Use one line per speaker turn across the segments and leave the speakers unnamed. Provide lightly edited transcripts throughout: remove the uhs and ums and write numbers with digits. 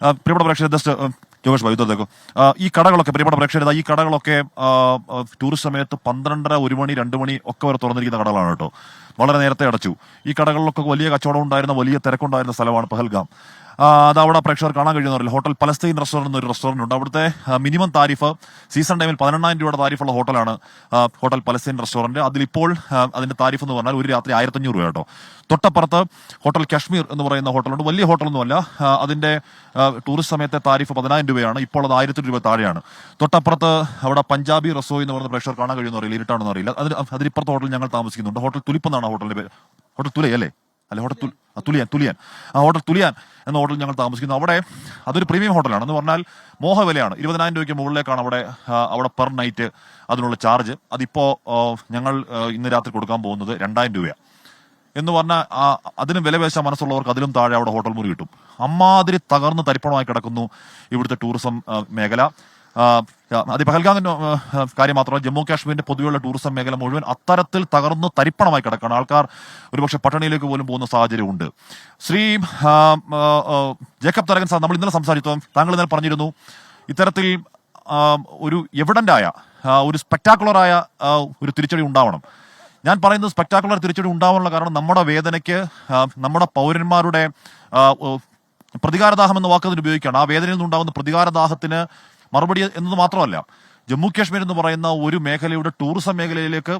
പ്രിയപ്പെട്ട പ്രേക്ഷകർ ജസ്റ്റ് ജോഗേഷ് ഭായി ഇതേക്കോ ഈ കടകളൊക്കെ പ്രിയപ്പെട്ട പ്രേക്ഷകർ ഈ കടകളൊക്കെ ടൂറിസ്റ്റ് സമയത്ത് 12:30, 1 മണി, 2 മണി ഒക്കെ വരെ തുറന്നിരിക്കുന്ന കടകളാണ് കേട്ടോ. വളരെ നേരത്തെ അടച്ചു. ഈ കടകളിലൊക്കെ വലിയ കച്ചവടം ഉണ്ടായിരുന്ന, വലിയ തിരക്കുണ്ടായിരുന്ന സ്ഥലമാണ് പഹൽഗാം. അത് അവിടെ പ്രേക്ഷകർ കാണാൻ കഴിയുന്നവരില്ല. ഹോട്ടൽ പലസ്തീൻ റെസ്റ്റോറന്റ് എന്നൊരു റെസ്റ്റോറന്റ് ഉണ്ട്. അവിടുത്തെ മിനിമം താരിഫ് സീസൺ ടൈമിൽ 18,000 രൂപയുടെ താരിഫുള്ള ഹോട്ടലാണ് ഹോട്ടൽ പലസ്തീൻ റെസ്റ്റോറന്റ്. അതിലിപ്പോൾ അതിന്റെ താരിഫ് എന്ന് പറഞ്ഞാൽ ഒരു രാത്രി 1,500 രൂപ കേട്ടോ. തൊട്ടപ്പുറത്ത് ഹോട്ടൽ കാശ്മീർ എന്ന് പറയുന്ന ഹോട്ടലുണ്ട്. വലിയ ഹോട്ടലൊന്നുമല്ല. അതിന്റെ ടൂറിസ്റ്റ് സമയത്തെ താരിഫ് 10,000 രൂപയാണ്. ഇപ്പോൾ അത് 1,000 രൂപ താഴെയാണ്. തൊട്ടപ്പുറത്ത് അവിടെ പഞ്ചാബി റസോയി എന്ന് പറയുന്ന പ്രേക്ഷകർ കാണാൻ കഴിയുന്നവരില്ല, ഇരുട്ടാണെന്ന് അറിയില്ല. അതിനിപ്പുറത്തെ ഹോട്ടലിൽ ഞങ്ങൾ താമസിക്കുന്നുണ്ട്. ഹോട്ടൽ തുലിപ്പ് എന്നാണ് ഹോട്ടലിന്റെ പേര്. ഹോട്ടൽ തുലൈ അല്ലേ? അല്ലെ, ഹോട്ടൽ തുലിയാൻ. ഹോട്ടൽ തുലിയാൻ എന്ന ഹോട്ടലിൽ ഞങ്ങൾ താമസിക്കുന്നു. അവിടെ അതൊരു പ്രീമിയം ഹോട്ടലാണ്. എന്ന് പറഞ്ഞാൽ മോഹവിലയാണ്. 20,000 രൂപയ്ക്ക് മുകളിലേക്കാണ് അവിടെ പെർ നൈറ്റ് അതിനുള്ള ചാർജ്. അതിപ്പോ ഞങ്ങൾ ഇന്ന് രാത്രി കൊടുക്കാൻ പോകുന്നത് 2,000 രൂപയാണ്. എന്ന് പറഞ്ഞാൽ അതിന് വില പേശ മനസ്സുള്ളവർക്ക് അതിലും താഴെ അവിടെ ഹോട്ടൽ മുറി കിട്ടും. അമ്മാതിരി തകർന്ന് തരിപ്പണമായി കിടക്കുന്നു ഇവിടുത്തെ ടൂറിസം മേഖല. അത് പഹൽഗാമിന്റെ കാര്യം മാത്രമല്ല, ജമ്മു കാശ്മീരിന്റെ പൊതുവെയുള്ള ടൂറിസം മേഖല മുഴുവൻ അത്തരത്തിൽ തകർന്ന് തരിപ്പണമായി കിടക്കുകയാണ്. ആൾക്കാർ ഒരുപക്ഷെ പട്ടണിയിലേക്ക് പോലും പോകുന്ന സാഹചര്യമുണ്ട്. ശ്രീ ജേക്കബ് തരകൻ സാർ, നമ്മൾ ഇന്നലെ സംസാരിച്ചു. താങ്കൾ ഇന്നലെ പറഞ്ഞിരുന്നു ഇത്തരത്തിൽ ഒരു എവിഡന്റായ ഒരു സ്പെക്ടാക്കുലറായ ഒരു തിരിച്ചടി ഉണ്ടാവണം. ഞാൻ പറയുന്നത് സ്പെക്ടാക്കുലർ തിരിച്ചടി ഉണ്ടാവാനുള്ള കാരണം നമ്മുടെ വേദനയ്ക്ക് നമ്മുടെ പൗരന്മാരുടെ പ്രതികാരദാഹം എന്ന വാക്ക് അതിന് ഉപയോഗിക്കുകയാണ്. ആ വേദനയിൽ നിന്നുണ്ടാകുന്ന പ്രതികാരദാഹത്തിന് മറുപടി എന്നത് മാത്രമല്ല, ജമ്മു കാശ്മീർ എന്ന് പറയുന്ന ഒരു മേഖലയുടെ ടൂറിസം മേഖലയിലേക്ക്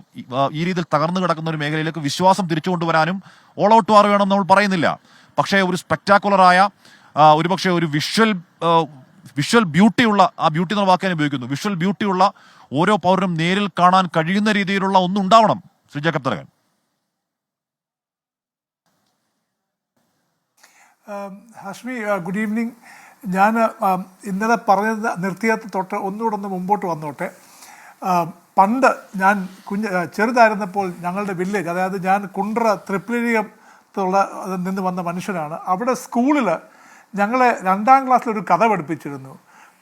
ഈ രീതിയിൽ തകർന്നു കിടക്കുന്ന ഒരു മേഖലയിലേക്ക് വിശ്വാസം തിരിച്ചുകൊണ്ടുവരാനും ഓൾ ഔട്ട് വാർ വേണം നമ്മൾ പറയുന്നില്ല. പക്ഷേ ഒരു സ്പെക്ടാക്കുലറായ ഒരുപക്ഷെ ഒരു വിഷ്വൽ ബ്യൂട്ടിയുള്ള, ആ ബ്യൂട്ടി എന്ന വാക്കാൻ ഉപയോഗിക്കുന്നു, വിഷ്വൽ ബ്യൂട്ടിയുള്ള ഓരോ പൗരനും നേരിൽ കാണാൻ കഴിയുന്ന രീതിയിലുള്ള ഒന്നുണ്ടാവണം. Shri Jacob Tharakan.
Hashmi, good evening. ഞാൻ ഇന്നലെ പറഞ്ഞത് നിർത്തിയത് തൊട്ട് ഒന്നുകൂടെ മുമ്പോട്ട് വന്നോട്ടെ. പണ്ട് ഞാൻ ചെറുതായിരുന്നപ്പോൾ ഞങ്ങളുടെ വില്ലേജ്, അതായത് ഞാൻ കുണ്ട്ര തൃപ്ലിരിയത്തുള്ള നിന്ന് വന്ന മനുഷ്യനാണ്. അവിടെ സ്കൂളിൽ ഞങ്ങളെ 2ാം ക്ലാസ്സിലൊരു കഥ പഠിപ്പിച്ചിരുന്നു.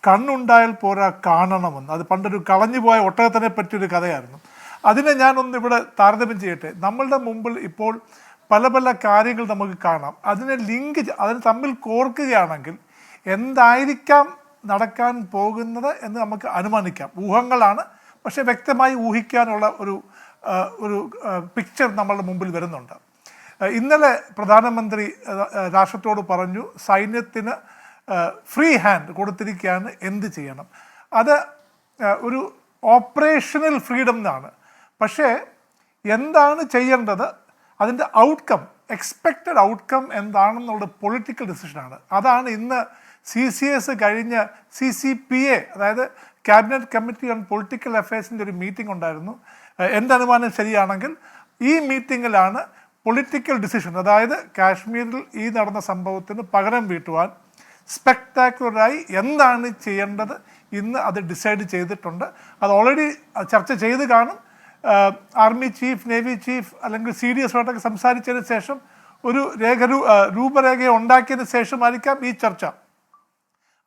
കണ്ണുണ്ടായാൽ പോരാ കാണണമെന്ന്. അത് പണ്ടൊരു കളഞ്ഞുപോയ ഒട്ടകത്തിനെ പറ്റിയൊരു കഥയായിരുന്നു. അതിനെ ഞാനൊന്ന് ഇവിടെ താരതമ്യം ചെയ്യട്ടെ. നമ്മളുടെ മുമ്പിൽ ഇപ്പോൾ പല പല കാര്യങ്ങൾ നമുക്ക് കാണാം. അതിനെ അതിന് തമ്മിൽ കോർക്കുകയാണെങ്കിൽ എന്തായിരിക്കാം നടക്കാൻ പോകുന്നത് എന്ന് നമുക്ക് അനുമാനിക്കാം. ഊഹങ്ങളാണ്, പക്ഷെ വ്യക്തമായി ഊഹിക്കാനുള്ള ഒരു പിക്ചർ നമ്മളുടെ മുമ്പിൽ വരുന്നുണ്ട്. ഇന്നലെ പ്രധാനമന്ത്രി രാഷ്ട്രത്തോട് പറഞ്ഞു സൈന്യത്തിന് ഫ്രീ ഹാൻഡ് കൊടുത്തിരിക്കുകയാണ്, എന്ത് ചെയ്യണം. അത് ഒരു ഓപ്പറേഷണൽ ഫ്രീഡം എന്നാണ്. പക്ഷേ എന്താണ് ചെയ്യേണ്ടത്, അതിൻ്റെ ഔട്ട്കം, എക്സ്പെക്റ്റഡ് ഔട്ട്കം എന്താണെന്നുള്ള പൊളിറ്റിക്കൽ ഡിസിഷനാണ്. അതാണ് ഇന്ന് CCS കഴിഞ്ഞ് CCPA, അതായത് ക്യാബിനറ്റ് കമ്മിറ്റി ഓൺ പൊളിറ്റിക്കൽ അഫയേഴ്സിൻ്റെ ഒരു മീറ്റിംഗ് ഉണ്ടായിരുന്നു. എൻ്റെ അനുമാനം ശരിയാണെങ്കിൽ ഈ മീറ്റിങ്ങിലാണ് പൊളിറ്റിക്കൽ ഡിസിഷൻ, അതായത് കാശ്മീരിൽ ഈ നടന്ന സംഭവത്തിന് പകരം വീട്ടുവാൻ സ്പെക്ടാക്കുലറായി എന്താണ് ചെയ്യേണ്ടത് ഇന്ന് അത് ഡിസൈഡ് ചെയ്തിട്ടുണ്ട്. അത് ഓൾറെഡി ചർച്ച ചെയ്ത് കാണും. ആർമി ചീഫ്, നേവി ചീഫ് അല്ലെങ്കിൽ CDS ആയിട്ടൊക്കെ സംസാരിച്ചതിന് ശേഷം ഒരു രൂപരേഖ ഉണ്ടാക്കിയതിന് ശേഷമായിരിക്കാം ഈ ചർച്ച.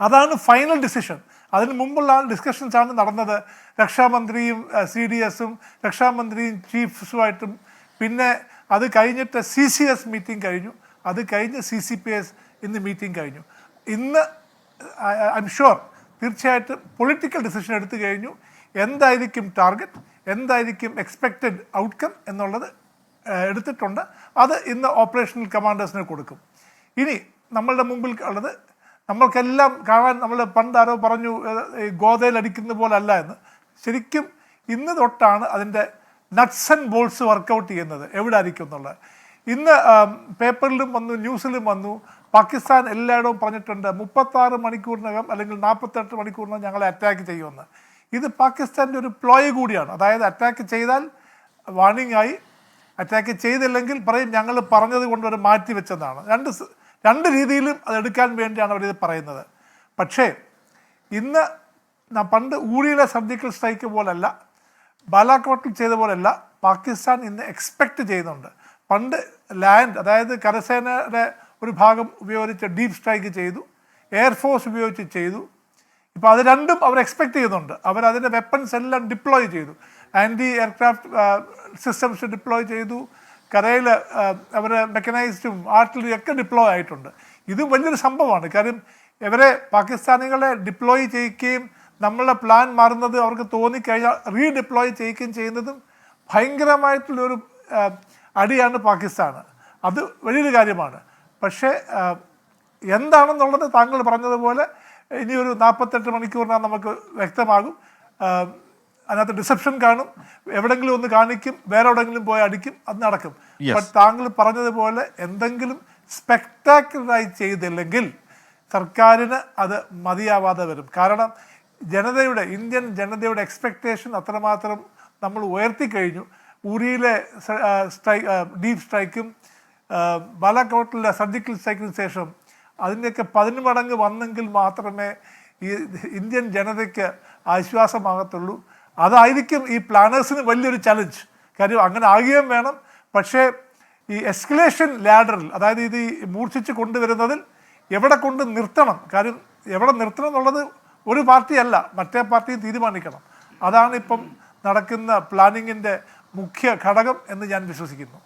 അതാണ് ഫൈനൽ ഡിസിഷൻ. അതിന് മുമ്പുള്ള ഡിസ്കഷൻസ് ആണ് നടന്നത്. രക്ഷാമന്ത്രിയും CDSഉം രക്ഷാമന്ത്രിയും ചീഫ്സുമായിട്ടും. പിന്നെ അത് കഴിഞ്ഞിട്ട് CCS മീറ്റിംഗ് കഴിഞ്ഞു. അത് കഴിഞ്ഞ് CCPS ഇന്ന് മീറ്റിംഗ് കഴിഞ്ഞു. ഇന്ന് ഐ എം ഷുവർ തീർച്ചയായിട്ടും പൊളിറ്റിക്കൽ ഡിസിഷൻ എടുത്തു കഴിഞ്ഞു. എന്തായിരിക്കും ടാർഗറ്റ്, എന്തായിരിക്കും എക്സ്പെക്റ്റഡ് ഔട്ട്കം എന്നുള്ളത് എടുത്തിട്ടുണ്ട്. അത് ഇന്ന് ഓപ്പറേഷണൽ കമാൻഡേഴ്സിന് കൊടുക്കും. ഇനി നമ്മളുടെ മുമ്പിൽ ഉള്ളത് നമ്മൾക്കെല്ലാം കാണാൻ, നമ്മൾ പണ്ടാരോ പറഞ്ഞു ഗോതയിൽ അടിക്കുന്ന പോലെ അല്ല എന്ന്. ശരിക്കും ഇന്ന് തൊട്ടാണ് അതിൻ്റെ നട്ട്സ് ആൻഡ് ബോൾസ് വർക്കൗട്ട് ചെയ്യുന്നത്, എവിടെ ആയിരിക്കും എന്നുള്ളത്. ഇന്ന് പേപ്പറിലും വന്നു, ന്യൂസിലും വന്നു, പാകിസ്ഥാൻ എല്ലായിടവും പറഞ്ഞിട്ടുണ്ട് 36 മണിക്കൂറിനകം അല്ലെങ്കിൽ 48 മണിക്കൂറിനകം ഞങ്ങളെ അറ്റാക്ക് ചെയ്യുമെന്ന്. ഇത് പാകിസ്ഥാൻ്റെ ഒരു പ്ലോയ് കൂടിയാണ്. അതായത് അറ്റാക്ക് ചെയ്താൽ വാർണിംഗ് ആയി, അറ്റാക്ക് ചെയ്തില്ലെങ്കിൽ പറയും ഞങ്ങൾ പറഞ്ഞത് കൊണ്ട് ഒരു മാറ്റി വെച്ചതാണ്. രണ്ട് രീതിയിലും അതെടുക്കാൻ വേണ്ടിയാണ് അവരിത് പറയുന്നത്. പക്ഷേ ഇന്ന് പണ്ട് ഊരിയിലെ സർജിക്കൽ സ്ട്രൈക്ക് പോലല്ല, ബാലാക്കോട്ടിൽ ചെയ്ത പോലല്ല, പാകിസ്ഥാൻ ഇന്ന് എക്സ്പെക്റ്റ് ചെയ്യുന്നുണ്ട്. പണ്ട് ലാൻഡ്, അതായത് കരസേനയുടെ ഒരു ഭാഗം ഉപയോഗിച്ച് ഡീപ്പ് സ്ട്രൈക്ക് ചെയ്തു, എയർഫോഴ്സ് ഉപയോഗിച്ച് ചെയ്തു. ഇപ്പോൾ അത് രണ്ടും അവർ എക്സ്പെക്റ്റ് ചെയ്യുന്നുണ്ട്. അവരതിൻ്റെ വെപ്പൺസ് എല്ലാം ഡിപ്ലോയ് ചെയ്തു, ആൻറ്റി എയർക്രാഫ്റ്റ് സിസ്റ്റംസ് ഡിപ്ലോയ് ചെയ്തു, കരയിൽ അവർ മെക്കനൈസ്ഡും ആർട്ടിലറിയും ഒക്കെ ഡിപ്ലോയ് ആയിട്ടുണ്ട്. ഇത് വലിയൊരു സംഭവമാണ്. കാര്യം ഇവരെ പാകിസ്ഥാനികളെ ഡിപ്ലോയ് ചെയ്യിക്കുകയും നമ്മളുടെ പ്ലാൻ മാറുന്നത് അവർക്ക് തോന്നിക്കഴിഞ്ഞാൽ റീഡിപ്ലോയ് ചെയ്യിക്കുകയും ചെയ്യുന്നതും ഭയങ്കരമായിട്ടുള്ളൊരു അടിയാണ് പാകിസ്ഥാന്. അത് വലിയൊരു കാര്യമാണ്. പക്ഷേ എന്താണെന്നുള്ളത് താങ്കൾ പറഞ്ഞതുപോലെ ഇനിയൊരു 48 മണിക്കൂറിനകം നമുക്ക് വ്യക്തമാകും. അതിനകത്ത് ഡിസെപ്ഷൻ കാണും, എവിടെങ്കിലും ഒന്ന് കാണിക്കും, വേറെ എവിടെയെങ്കിലും പോയി അടിക്കും, അത് നടക്കും. ബട്ട് താങ്കൾ പറഞ്ഞതുപോലെ എന്തെങ്കിലും സ്പെക്ടാക്കുലറായി ചെയ്തില്ലെങ്കിൽ സർക്കാരിന് അത് മതിയാവാതെ വരും. കാരണം ഇന്ത്യൻ ജനതയുടെ എക്സ്പെക്റ്റേഷൻ അത്രമാത്രം നമ്മൾ ഉയർത്തിക്കഴിഞ്ഞു. ഉറിയിലെ ഡീപ് സ്ട്രൈക്കും ബാലാക്കോട്ടിലെ സർജിക്കൽ സ്ട്രൈക്കിന് ശേഷം അതിൻ്റെയൊക്കെ 10 മടങ്ങ് വന്നെങ്കിൽ മാത്രമേ ഈ ഇന്ത്യൻ ജനതയ്ക്ക് ആശ്വാസമാകത്തുള്ളൂ. അതായിരിക്കും ഈ പ്ലാനേഴ്സിന് വലിയൊരു ചലഞ്ച്. കാര്യം അങ്ങനെ ആകുകയും വേണം. പക്ഷേ ഈ എസ്കലേഷൻ ലാഡറിൽ, അതായത് ഇത് മൂർച്ഛിച്ച് കൊണ്ടുവരുന്നതിൽ എവിടെ കൊണ്ട് നിർത്തണം, കാര്യം എവിടെ നിർത്തണം എന്നുള്ളത് ഒരു പാർട്ടിയല്ല, മറ്റേ പാർട്ടിയും തീരുമാനിക്കണം. അതാണ് ഇപ്പം നടക്കുന്ന പ്ലാനിങ്ങിൻ്റെ മുഖ്യ ഘടകം എന്ന് ഞാൻ വിശ്വസിക്കുന്നു.